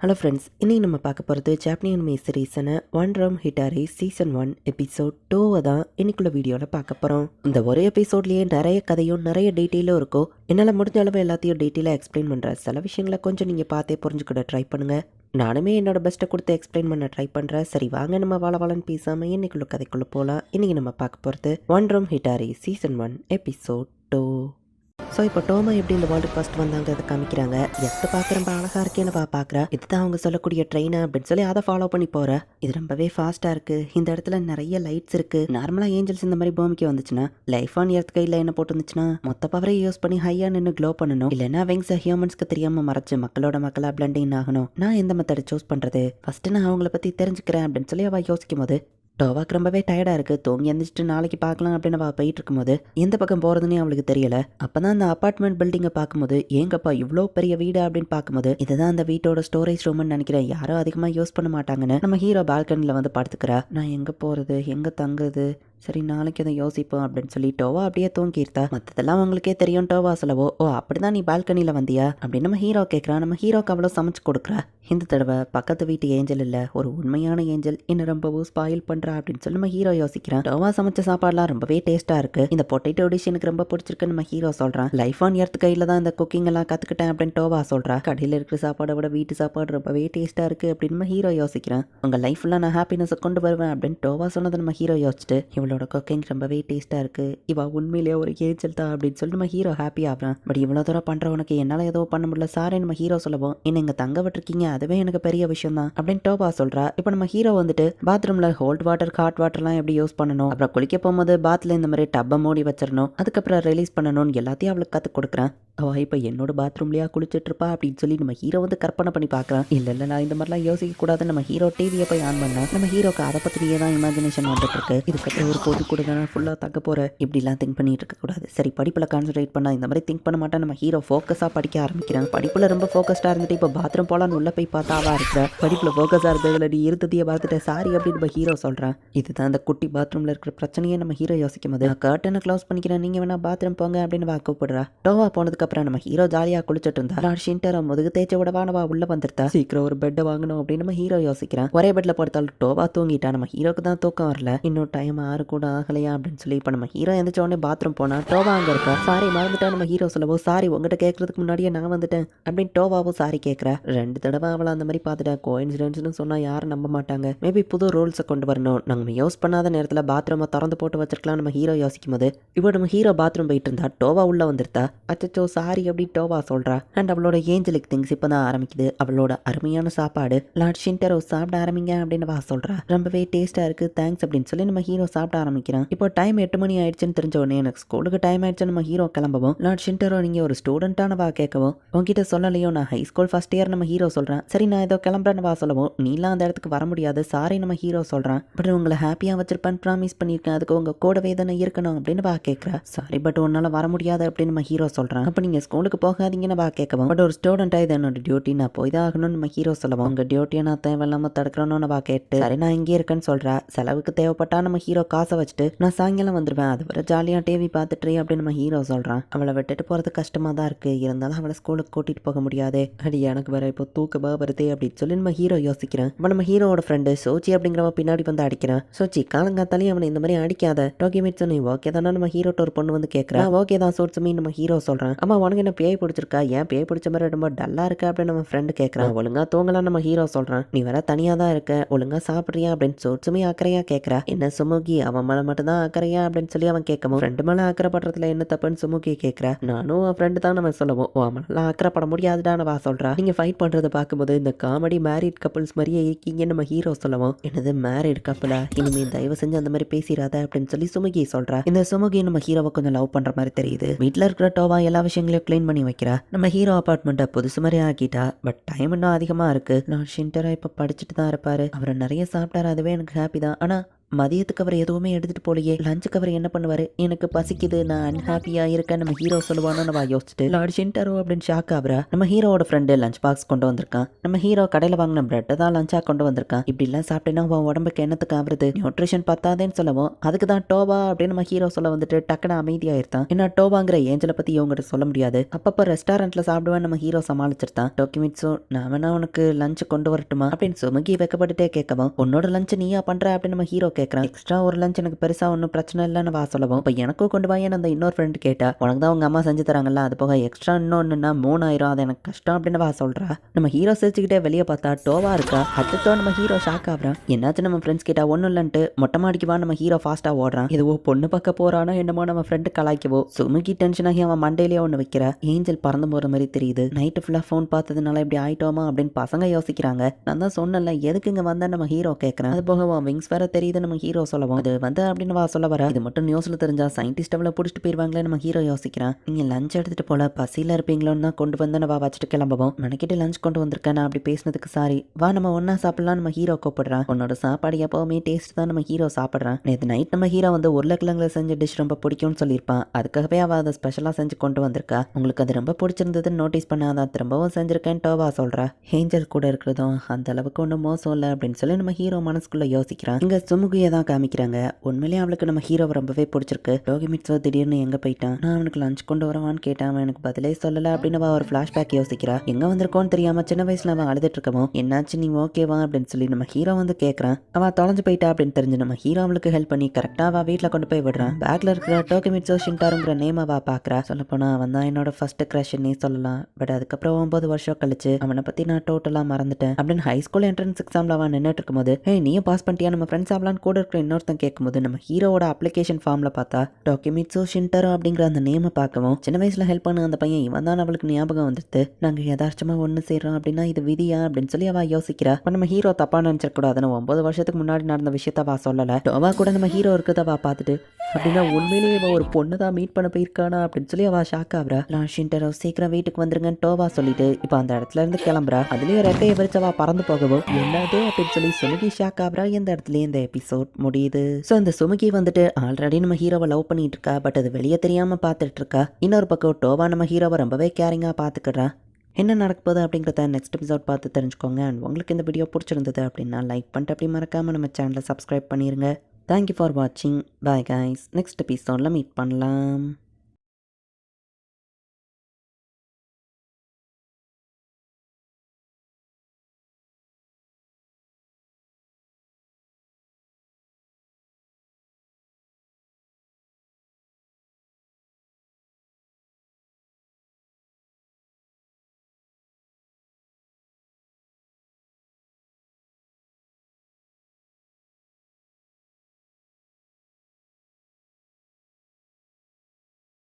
Hello friends, இன்னைக்கு நம்ம பார்க்க போகிறது ஜாப்பனீஸ் அனிமே சீரீஸான ஒன் ரம் ஹிட்டாரி சீசன் 1 எபிசோட் 2 தான் இன்னைக்குள்ள வீடியோவில் பார்க்க போகிறோம். இந்த ஒரு எபிசோட்லேயே நிறைய கதையும் நிறைய டீட்டெயிலும் இருக்கும். என்னால் முடிஞ்ச அளவு எல்லாத்தையும் டீட்டெயிலாக எக்ஸ்பிளைன் பண்ணுறேன். சில விஷயங்களை கொஞ்சம் நீங்கள் பார்த்தே புரிஞ்சுக்கிட ட்ரை பண்ணுங்கள். நானுமே என்னோட பெஸ்ட்டை கொடுத்து எக்ஸ்பிளைன் பண்ண ட்ரை பண்ணுறேன். சரி வாங்க நம்ம வாழன்னு பேசாமல் இன்னைக்குள்ள கதைக்குள்ளே போகலாம். இன்றைக்கி நம்ம பார்க்க போகிறது ஒன் ரம் ஹிட்டாரி சீசன் 1 எபிசோட் 2. ஸோ இப்போ டோமா எப்படி இந்த வேர்ல்டு ஃபர்ஸ்ட் வந்தாங்கிறத காமிக்கிறாங்க. எத்த பார்க்க ரொம்ப அழகாக இருக்கேன்னு பார்க்குறா. இதுதான் அவங்க சொல்லக்கூடிய ட்ரெயினா அப்படின்னு சொல்லி அதை ஃபாலோ பண்ணி போகிறேன். இது ரொம்பவே ஃபாஸ்ட்டாக இருக்குது. இந்த இடத்துல நிறைய லைட்ஸ் இருக்குது. நார்மலாக ஏஞ்சல்ஸ் இந்த மாதிரி பூமிக்கு வந்துச்சுன்னா லைஃப் ஆன் எர்த் கையில் என்ன போட்டு இருந்துச்சுன்னா மொத்த பவரை யூஸ் பண்ணி ஹையாக நின்று க்ளோ பண்ணணும். இல்லைன்னா விங்ஸ் ஹியூமன்ஸ்க்கு தெரியாமல் மறைச்சு மக்களோட மக்களாக பிளண்டிங் ஆகணும். நான் எந்த மெத்தடை சூஸ் பண்ணுறது? ஃபஸ்ட்டு நான் அவங்கள பற்றி தெரிஞ்சுக்கிறேன் அப்படின்னு சொல்லி அவள் யோசிக்கும் போது டோவாக்கு ரொம்பவே டயர்டாக இருக்குது. தூங்கி எழுந்திரிச்சிட்டு நாளைக்கு பார்க்கலாம் அப்படின்னு அவள் போயிட்டு இருக்கும்போது எந்த பக்கம் போகிறதுனே அவளுக்கு தெரியல. அப்போ தான் அந்த அப்பார்ட்மெண்ட் பில்டிங்கை பார்க்கும்போது ஏங்கப்பா இவ்வளோ பெரிய வீடு அப்படின்னு பார்க்கும்போது இதுதான் அந்த வீட்டோட ஸ்டோரேஜ் ரூம்னு நினைக்கிறேன். யாரும் அதிகமாக யூஸ் பண்ண மாட்டாங்கன்னு நம்ம ஹீரோ பால்கனியில் வந்து படுத்துக்கிறா. நான் எங்கே போகிறது, எங்கே தங்குறது, சரி நாளைக்கு அதை யோசிப்போம் அப்படின்னு சொல்லி டோவா அப்படியே தூங்கியிருத்தா. மற்றதெல்லாம் உங்களுக்கே தெரியும் டோவா சொல்லவோ. ஓ அப்படிதான் நீ பால்கனியில் வந்தியா அப்படின்னு நம்ம ஹீரோ கேட்குறான். நம்ம ஹீரோக்கு அவ்வளோ சமைச்சு கொடுக்குறா. இந்த தடவை பக்கத்து வீட்டு ஏஞ்சல் இல்லை, ஒரு உண்மையான ஏஞ்சல் என்ன ரொம்பவும் ஸ்பாயில் பண்ணுறா அப்படின்னு சொல்லி நம்ம ஹீரோ யோசிக்கிறான். டோவா சமைச்ச சாப்பாடுலாம் ரொம்பவே டேஸ்ட்டாக இருக்கு. இந்த பொட்டேட்டோ டிஷ் எனக்கு ரொம்ப பிடிச்சிருக்குன்னு நம்ம ஹீரோ சொல்கிறான். லைஃப் ஆன் எர்த் கையில் தான் இந்த குக்கிங் எல்லாம் கற்றுக்கிட்டேன் அப்படின்னு டோவா சொல்கிறா. கடையில் இருக்கிற சாப்பாடை விட வீட்டு சாப்பாடு ரொம்பவே டேஸ்ட்டாக இருக்குது அப்படின்னு நம்ம ஹீரோ யோசிக்கிறான். உங்கள் லைஃப்ல நான் ஹாப்பினஸை கொண்டு வருவேன் அப்படின்னு டோவா சொன்னதை நம்ம ஹீரோ யோசிச்சுட்டு இவளோட குக்கிங் ரொம்பவே டேஸ்ட்டாக இருக்குது, இவ உண்மையிலேயே ஒரு ஏஞ்சல் தான் அப்படின்னு சொல்லி நம்ம ஹீரோ ஹாப்பி ஆகிறான். பட் இவ்வளோ தூரம் பண்ணுறவனுக்கு என்னால் ஏதோ பண்ண முடியல சாரே நம்ம ஹீரோ சொல்லவும் என்ன இங்கே தங்க விட்டுருக்கீங்க, அதுவே எனக்கு பெரிய விஷயம் தான் அப்படின்னு டோபா சொல்கிறா. இப்போ நம்ம ஹீரோ வந்துட்டு பாத்ரூமில் ஹோல்ட் வாட்டர் ஹாட் வாட்டர்லாம் எப்படி யூஸ் பண்ணணும், அப்புறம் குளிக்க போகும்போது பாத்தில் இந்த மாதிரி டப்பை மூடி வச்சிடணும், அதுக்கப்புறம் ரிலீஸ் பண்ணணும்னு எல்லாத்தையும் அவளுக்கு கற்றுக் கொடுக்குறேன். அவள் இப்போ என்னோட பாத்ரூம்லையா குளிச்சுட்டு இருப்பா அப்படின்னு சொல்லி நம்ம ஹீரோ வந்து கற்பனை பண்ணி பார்க்குறான். இல்லை நான் இந்த மாதிரிலாம் யோசிக்க கூடாது. நம்ம ஹீரோ டிவியை போய் ஆன் பண்ணா நம்ம ஹீரோக்கு அதை பற்றியே தான் இமேஜினேஷன் வந்துட்டு இருக்கு. இதுக்கப்புறம் ஒரு பொது கூட நான் ஃபுல்லாக தக்க போகிறேன் இப்படிலாம் திங்க் பண்ணிட்டு இருக்கக்கூடாது. சரி படிப்பில் கான்சன்ட்ரேட் பண்ணால் இந்த மாதிரி திங்க் பண்ண மாட்டேன். நம்ம ஹீரோ ஃபோக்கஸாக படிக்க ஆரம்பிக்கிறாங்க. படிப்பில் ரொம்ப ஃபோக்கஸ்டாக இருந்துட்டு இப்போ பாத்ரூம் போகலான்னு உள்ள போய் பார்த்தாவா இருக்கிற படிப்பில் ஃபோக்கஸாக இருந்ததுல நீ இருந்ததையே பார்த்துட்டு சாரி அப்படின்னு நம்ம ஹீரோ சொல்கிறான். இதுதான் அந்த குட்டி பாத்ரூமில் இருக்கிற பிரச்சனையே நம்ம ஹீரோ யோசிக்கும் போது கர்ட்டனை க்ளோஸ் பண்ணிக்கிறேன், நீங்கள் வேணா பாத்ரூம் போங்க அப்படின்னு கூப்பிடுறா. டோவா போனதுக்கப்புறம் நம்ம ஹீரோ ஜாலியாக குளிச்சுட்டு இருந்தா. ஷின்டரோ முதுகு தேய்ச்ச விடவானவா உள்ள வந்துருத்தா. சீக்கிரம் ஒரு பெட்டை வாங்கணும் அப்படின்னு நம்ம ஹீரோ யோசிக்கிறான். ஒரே பெட்ல படுத்தாலும் டோவா தூங்கிட்டா. நம்ம ஹீரோக்கு தான் தூக்கம் வரல. இன்னும் டைம் 6 கூட ஆகலையா அப்படின்னு சொல்லி இப்போ நம்ம ஹீரோ எந்திரிச்ச உடனே பாத்ரூம் போனா டோவா அங்கே இருக்கா. சாரி மறந்துட்டா நம்ம ஹீரோ சொல்லவும் சாரி உங்ககிட்ட கேட்கறதுக்கு முன்னாடியே நான் வந்துட்டேன் அப்படின்னு டோவாவும் சாரி கேட்குறா. 2 தடவை அவளை அந்த மாதிரி பார்த்துட்டேன். கோயின்சிடென்ட்ஸ்னு சொன்னால் யாரும் நம்ப மாட்டாங்க. மேபி புது ரூல்ஸை கொண்டு வரணும். நம்ம யூஸ் பண்ணாத நேரத்தில் பாத்ரூமை திறந்து போட்டு வச்சிருக்கலாம் நம்ம ஹீரோ யோசிக்கும் போது இப்போ நம்ம ஹீரோ பாத்ரூம் போயிட்டு இருந்தா டோவா உள்ள வந்துருத்தா. அச்சோ சாரி அப்படி டோவா சொல்றா. அண்ட் அவளோட ஏஞ்சலிக் திங்ஸ் இப்போ தான் ஆரம்பிக்குது. அவளோட அருமையான சாப்பாடு லார்ட் ஷின்டரோ சாப்பிட ஆரம்பிங்க அப்படின்னு வா சொல்றா. ரொம்பவே டேஸ்டா இருக்கு தேங்க்ஸ் அப்படின்னு சொல்லி நம்ம ஹீரோ சாப்பிட ஆரம்பிக்கிறான். இப்போ டைம் 8 மணி ஆயிடுச்சுன்னு தெரிஞ்ச உடனே எனக்கு ஸ்கூலுக்கு டைம் ஆயிடுச்சு நம்ம ஹீரோ கிளம்பவும் லார்ட் ஷின்டரோ நீங்க ஒரு ஸ்டூடெண்டான வா கேட்கவும் உங்ககிட்ட சொல்லலையோ நான் ஹை ஸ்கூல் ஃபர்ஸ்ட் இயர் நம்ம ஹீரோ சொல்றான். சரி நான் ஏதோ கிளம்புறேன்னு வா சொல்லவும் நீலாம் அந்த இடத்துக்கு வர முடியாது சாரி நம்ம ஹீரோ சொல்றான். பட் உங்களை ஹாப்பியா வச்சிருப்பேன்னு ப்ராமிஸ் பண்ணியிருக்கேன், அதுக்கு உங்க கூடவே தானே இருக்கணும் அப்படின்னு வா கேட்குறா. சாரி பட் உன்னால வர முடியாது அப்படின்னு நம்ம ஹீரோ சொல்றான். அப்ப நீங்க ஸ்கூலுக்கு போகாதீங்கன்னு வா கேட்கவும் பட் ஒரு ஸ்டூடெண்டா இது என்னோட டியூட்டி, நான் போய் தான் ஆகணும்னு நம்ம ஹீரோ சொல்லவும் உங்க டியூட்டியை நான் தேவையில்லாம தடுக்கிறோன்னு வா கேட்டு சரி நான் இங்கே இருக்கேன்னு சொல்றா. செலவுக்கு தேவைப்பட்டா நம்ம ஹீரோ காசை வச்சுட்டு நான் சாயங்காலம் வந்துடுவேன், அது வரை ஜாலியாக டிவி பார்த்துட்டு அப்படின்னு நம்ம ஹீரோ சொல்கிறான். அவளை விட்டுட்டு போகிறது கஷ்டமாக தான் இருக்குது, இருந்தாலும் அவளை ஸ்கூலுக்கு கூட்டிகிட்டு போக முடியாது. அடி எனக்கு வேற இப்போ தூக்கமாக வருது அப்படின்னு சொல்லி நம்ம ஹீரோ யோசிக்கிறேன். இப்போ நம்ம ஹீரோட ஃப்ரெண்டு சோச்சி அப்படிங்கிறவன் பின்னாடி வந்து அடிக்கிறான். சோச்சி காலங்காத்தாலையும் அவனை இந்த மாதிரி அடிக்காத டோக்கிமிட்ஸ் நீ ஓகே தானே நம்ம ஹீரோட்ட ஒரு பொண்ணு வந்து கேட்குறான். ஓகே தான் சோட்சுமி நம்ம ஹீரோ சொல்கிறான். அம்மா உனக்கு என்ன பேய் பிடிச்சிருக்கா, ஏன் பேய் பிடிச்ச மாதிரி ரொம்ப டல்லாக இருக்கா அப்படின்னு நம்ம ஃப்ரெண்டு கேட்குறான். ஒழுங்கா தூங்கலாம் நம்ம ஹீரோ சொல்கிறான். நீ வர தனியாக தான் இருக்க, ஒழுங்கா சாப்பிட்றியா அப்படின்னு சோட்சுமி அக்கறையா கேட்குறா. என்ன சுமுகி அவன் மேலே மட்டும் தான் அக்கறையா அப்படின்னு சொல்லி அவன் கேட்கவும் ஃப்ரெண்டு மேலே அக்கறைப்படுறதுல என்ன தப்புன்னு சுமுகி கேட்குறா. நானும் அவன் ஃப்ரெண்டு தான் நம்ம சொல்லவும் அவனெல்லாம் அக்கறைப்பட முடியாதுடான்னு வா சொல்கிறா. நீங்கள் ஃபைட் பண்ணுறதை பார்க்கும்போது இந்த காமெடி மேரிட் கப்புள்ஸ் மாதிரியே இருக்கீங்கன்னு நம்ம ஹீரோ சொல்லவும் என்னது மேரிட் கப்புளா, இனிமேல் தயவு செஞ்சு அந்த மாதிரி பேசிடாத அப்படின்னு சொல்லி சுமுகி சொல்கிறா. இந்த சுமுகி நம்ம ஹீரோவை கொஞ்சம் லவ் பண்ணுற மாதிரி தெரியுது. வீட்டில் இருக்கிற டோவா எல்லா விஷயங்களையும் க்ளீன் பண்ணி வைக்கிறா. நம்ம ஹீரோ அப்பார்ட்மெண்ட்டை புதுசு மாதிரி ஆக்கிட்டா. பட் டைம் இன்னும் அதிகமாக இருக்குது. நான் ஷின்டரா இப்போ படிச்சுட்டு தான் இருப்பார், அவரை நிறைய சாப்பிட்டாரு, அதுவே எனக்கு ஹாப்பி தான். ஆனால் மதியத்துக்கு அவர் எதுவுமே எடுத்துட்டு போலையே, லஞ்சுக்கு அவர் என்ன பண்ணுவாரு, எனக்கு பசிக்குது, நான் அன்ஹாப்பியா இருக்கேன் நம்ம ஹீரோ சொல்லுவானோ நம்ம யோசிச்சுட்டு லார்ட் ஷின்டாரோ அப்படின்னு ஷாக் ஆகுறா. நம்ம ஹீரோவோட ஃப்ரெண்டு லஞ்ச் பாக்ஸ் கொண்டு வந்திருக்கான். நம்ம ஹீரோ கடையில் வாங்கின பிரெட்டை தான் லஞ்சா கொண்டு வந்திருக்கான். இப்படி எல்லாம் சாப்பிட்டேன்னா உன் உடம்புக்கு என்னத்துக்கு ஆகுறது, நியூட்ரிஷன் பத்தாதேன்னு சொல்லவும் அதுக்கு தான் டோவா அப்படின்னு நம்ம ஹீரோ சொல்ல வந்துட்டு டக்குன்னு அமைதியாயிருத்தான். ஏன்னா டோவாங்கிற ஏஞ்சலை பத்தி இவங்ககிட்ட சொல்ல முடியாது. அப்பப்போ ரெஸ்டாரண்ட்ல சாப்பிடுவேன் நம்ம ஹீரோ சமாளிச்சிருந்தான். டோக்கிமிட்ஸோ நான் வேணா உனக்கு லஞ்ச் கொண்டு வரட்டுமா அப்படின்னு சுமுகி வைக்கப்பட்டுட்டே கேட்கவும், உன்னோட லஞ்ச் நீயா பண்ற அப்படின்னு நம்ம ஹீரோ கேட்கறான். எக்ஸ்ட்ரா ஒரு லஞ்ச் எனக்கு பெருசா ஒன்றும் பிரச்சனை இல்லைன்னு வா சொல்லவும், இப்போ எனக்கும் கொண்டு வாயேன்னு அந்த இன்னொரு ஃப்ரெண்ட் கேட்டா, உனக்கு தான் உங்க அம்மா செஞ்சு தராங்கல்ல, அது போக எக்ஸ்ட்ரா இன்னொன்னுன்னா 3000, அது எனக்கு கஷ்டம் அப்படின்னு வா சொல்றா. நம்ம ஹீரோ சிரிச்சுக்கிட்டே வெளியே பார்த்தா டோவா இருக்கா. அடுத்தோ நம்ம ஹீரோ ஷாக் ஆகுறான். என்னாச்சு நம்ம ஃப்ரெண்ட்ஸ் கிட்ட ஒன்றும் இல்லைன்ட்டு மொட்டை மாடிக்கு வா நம்ம ஹீரோ ஃபாஸ்டா ஓடுறான். எதுவோ பொண்ணு பார்க்க போறானோ என்னமோ நம்ம ஃப்ரெண்டு கலாய்க்கவோ சுமுகி டென்ஷன் ஆகி அவன் மண்டையிலேயே ஒன்று வைக்கிறா. ஏஞ்சல் பறந்து போற மாதிரி தெரியுது. நைட்டு ஃபுல்லா ஃபோன் பார்த்ததுனால இப்படி ஆயிட்டோமா அப்படின்னு பசங்க யோசிக்கிறாங்க. நான் தான் சொன்னல எதுக்கு இங்க வந்தா நம்ம ஹீரோ கேட்கறேன். அது போக விங்ஸ் வேற தெரியுது நம்ம ஹீரோ சொல்லவும், அது வந்து அப்படின்னு வா சொல்ல வர, இது மட்டும் நியூஸ்ல தெரிஞ்சா சயின்டிஸ்ட் அவளை பிடிச்சிட்டு போயிருவாங்களே நம்ம ஹீரோ யோசிக்கிறான். நீங்க லஞ்ச் எடுத்துட்டு போல பசியில இருப்பீங்களோன்னு தான் கொண்டு வந்து வா வச்சுட்டு கிளம்பவும், மெனக்கிட்டு லஞ்ச் கொண்டு வந்திருக்கேன், நான் அப்படி பேசினதுக்கு சாரி, வா நம்ம ஒன்னா சாப்பிடலாம் நம்ம ஹீரோ கூப்பிடுறான். உன்னோட சாப்பாடு எப்பவுமே டேஸ்ட் தான் நம்ம ஹீரோ சாப்பிட்றான். நேற்று நைட் நம்ம ஹீரோ வந்து உருளைக்கிழங்குல செஞ்ச டிஷ் ரொம்ப பிடிக்கும்னு சொல்லியிருப்பான். அதுக்காகவே அவள் அதை ஸ்பெஷலாக செஞ்சு கொண்டு வந்திருக்கா. உங்களுக்கு அது ரொம்ப பிடிச்சிருந்ததுன்னு நோட்டீஸ் பண்ணாதான் திரும்பவும் செஞ்சிருக்கேன் டோவா சொல்றா. ஏஞ்சல் கூட இருக்கிறதும் அந்த அளவுக்கு ஒன்றும் மோசம் இல்லை அப்படின்னு சொல்லி நம்ம ஹீரோ மனசுக்குள்ள யோசிக்கிறான். இங்க சுமுகியை தான் காமிக்கிறாங்க. உண்மையிலேயே அவளுக்கு நம்ம ஹீரோ ரொம்பவே பிடிச்சிருக்கு. டோகிமிட்ஸோ திடீர்னு எங்க போயிட்டான், நான் அவனுக்கு லஞ்ச் கொண்டு வரவான்னு கேட்டான், அவன் எனக்கு பதிலே சொல்லல அப்படின்னு அவ ஒரு ஃபிளாஷ்பேக் யோசிக்கிறா. எங்க வந்திருக்கோன்னு தெரியாம சின்ன வயசுல அவன் அழுதுட்டு இருக்கவும், என்னாச்சு நீ ஓகேவா அப்படின்னு சொல்லி நம்ம ஹீரோ வந்து கேட்கறான். அவன் தொலைஞ்சு போயிட்டா அப்படின்னு தெரிஞ்சு நம்ம ஹீரோ அவளுக்கு ஹெல்ப் பண்ணி கரெக்டா அவ வீட்டில் கொண்டு போய் விடுறான். பேக்ல இருக்கிற டோகிமிட்ஸோ ஷின்டாருங்கிற நேம் அவ பாக்குறா. சொல்ல போனா அவன் தான் என்னோட ஃபர்ஸ்ட் கிரஷ்னே சொல்லலாம். பட் அதுக்கப்புறம் 9 வருஷம் கழிச்சு அவனை பத்தி நான் டோட்டலா மறந்துட்டேன் அப்படின்னு ஹை ஸ்கூல் என்ட்ரன்ஸ் எக்ஸாம்ல அவன் நின்றுட்டு இருக்கும்போது, நீயும் பாஸ் பண்ணிட்டியா நம்ம ஃப்ரெண்ட்ஸ் ஆகலான்னு கூட இருக்கிற இன்னொருத்தன் கேட்கும்போது, நம்ம ஹீரோவோட அப்ளிகேஷன் ஃபார்ம்ல பார்த்தா டோகிமிட்ஸோ ஷின்டாரோ அப்படிங்கிற அந்த நேமை பார்க்கவும், சின்ன வயசுல ஹெல்ப் பண்ண அந்த பையன் இவன் தான் அவளுக்கு ஞாபகம் வந்துட்டு, நாங்க யதார்த்தமா ஒன்று சேர்றோம் அப்படின்னா இது விதியா அப்படின்னு சொல்லி அவ யோசிக்கிறா. நம்ம ஹீரோ தப்பா நினைச்சிடக்கூடாதுன்னு 9 வருஷத்துக்கு முன்னாடி நடந்த விஷயத்த அவ சொல்லல. டோவா கூட நம்ம ஹீரோ இருக்கிறத அவ பார்த்துட்டு, அப்படின்னா உண்மையிலேயே இவன் ஒரு பொண்ணு தான் மீட் பண்ண போயிருக்கானா அப்படின்னு சொல்லி அவ ஷாக் ஆகுறா. லார்ட் ஷின்டாரோ சீக்கிரம் வீட்டுக்கு வந்துருங்கன்னு டோவா சொல்லிட்டு இப்போ அந்த இடத்துல இருந்து கிளம்புறா. அதுலயும் ரெக்கையை விரிச்சவா பறந்து போகவும், என்னது அப்படின்னு சொல்லி சுமுகி ஷாக் ஆகுறா. இந்த இடத்துல இந்த எபிசோட் முடியுது. ஸோ இந்த சுமுகி வந்துட்டு ஆல்ரெடி நம்ம ஹீரோவை லவ் பண்ணிட்டு இருக்கா. பட் அது வெளியே தெரியாம பார்த்துட்டு இருக்கா. இன்னொரு பக்கம் டோவா நம்ம ஹீரோவை ரொம்பவே கேரிங்கா பார்த்துக்கிறா. என்ன நடக்க போகுது அப்படிங்கிறத நெக்ஸ்ட் எபிசோட் பார்த்து தெரிஞ்சுக்கோங்க. அண்ட் உங்களுக்கு இந்த வீடியோ பிடிச்சிருந்தது அப்படின்னா லைக் பண்ணிட்டு அப்படி மறக்காம நம்ம சேனலை சப்ஸ்கிரைப் பண்ணிருங்க. தேங்க்யூ ஃபார் வாட்சிங். Bye guys. நெக்ஸ்ட் எபிசோடில் மீட் பண்ணலாம்.